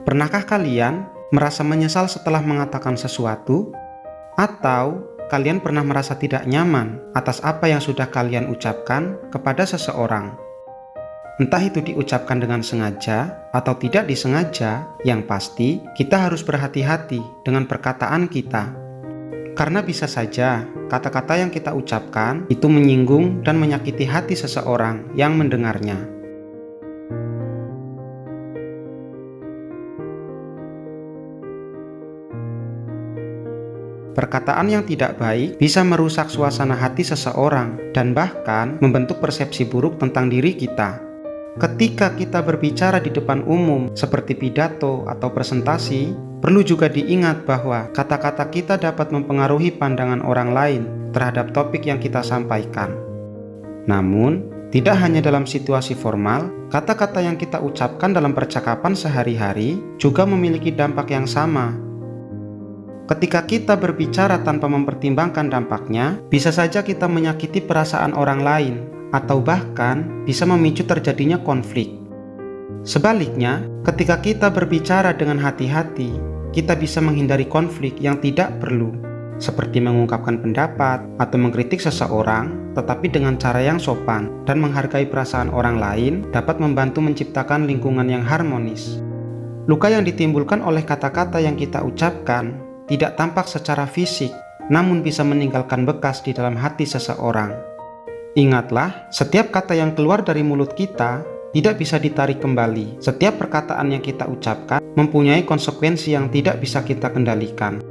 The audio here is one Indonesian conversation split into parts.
Pernahkah kalian merasa menyesal setelah mengatakan sesuatu? Atau kalian pernah merasa tidak nyaman atas apa yang sudah kalian ucapkan kepada seseorang? Entah itu diucapkan dengan sengaja atau tidak disengaja, yang pasti kita harus berhati-hati dengan perkataan kita. Karena bisa saja kata-kata yang kita ucapkan itu menyinggung dan menyakiti hati seseorang yang mendengarnya. Perkataan yang tidak baik bisa merusak suasana hati seseorang dan bahkan membentuk persepsi buruk tentang diri kita. Ketika kita berbicara di depan umum seperti pidato atau presentasi, perlu juga diingat bahwa kata-kata kita dapat mempengaruhi pandangan orang lain terhadap topik yang kita sampaikan. Namun, tidak hanya dalam situasi formal, kata-kata yang kita ucapkan dalam percakapan sehari-hari juga memiliki dampak yang sama. Ketika kita berbicara tanpa mempertimbangkan dampaknya, bisa saja kita menyakiti perasaan orang lain, atau bahkan bisa memicu terjadinya konflik. Sebaliknya, ketika kita berbicara dengan hati-hati, kita bisa menghindari konflik yang tidak perlu, seperti mengungkapkan pendapat atau mengkritik seseorang, tetapi dengan cara yang sopan dan menghargai perasaan orang lain dapat membantu menciptakan lingkungan yang harmonis. Luka yang ditimbulkan oleh kata-kata yang kita ucapkan tidak tampak secara fisik, namun bisa meninggalkan bekas di dalam hati seseorang. Ingatlah, setiap kata yang keluar dari mulut kita tidak bisa ditarik kembali. Setiap perkataan yang kita ucapkan mempunyai konsekuensi yang tidak bisa kita kendalikan.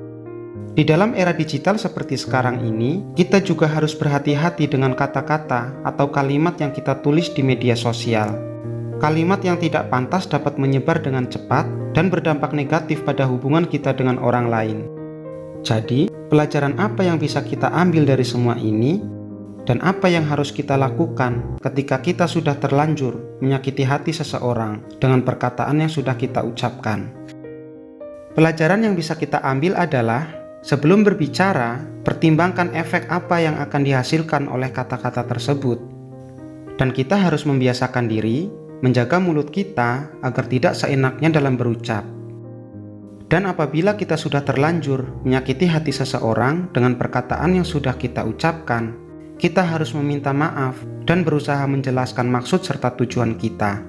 Di dalam era digital seperti sekarang ini, kita juga harus berhati-hati dengan kata-kata atau kalimat yang kita tulis di media sosial. Kalimat yang tidak pantas dapat menyebar dengan cepat dan berdampak negatif pada hubungan kita dengan orang lain. Jadi, pelajaran apa yang bisa kita ambil dari semua ini? Dan apa yang harus kita lakukan ketika kita sudah terlanjur menyakiti hati seseorang dengan perkataan yang sudah kita ucapkan? Pelajaran yang bisa kita ambil adalah, sebelum berbicara, pertimbangkan efek apa yang akan dihasilkan oleh kata-kata tersebut. Dan kita harus membiasakan diri menjaga mulut kita agar tidak seenaknya dalam berucap. Dan apabila kita sudah terlanjur menyakiti hati seseorang dengan perkataan yang sudah kita ucapkan, kita harus meminta maaf dan berusaha menjelaskan maksud serta tujuan kita.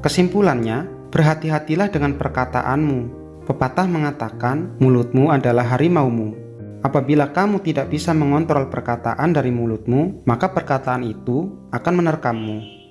Kesimpulannya, berhati-hatilah dengan perkataanmu. Pepatah mengatakan, mulutmu adalah harimaumu. Apabila kamu tidak bisa mengontrol perkataan dari mulutmu, maka perkataan itu akan menerkammu.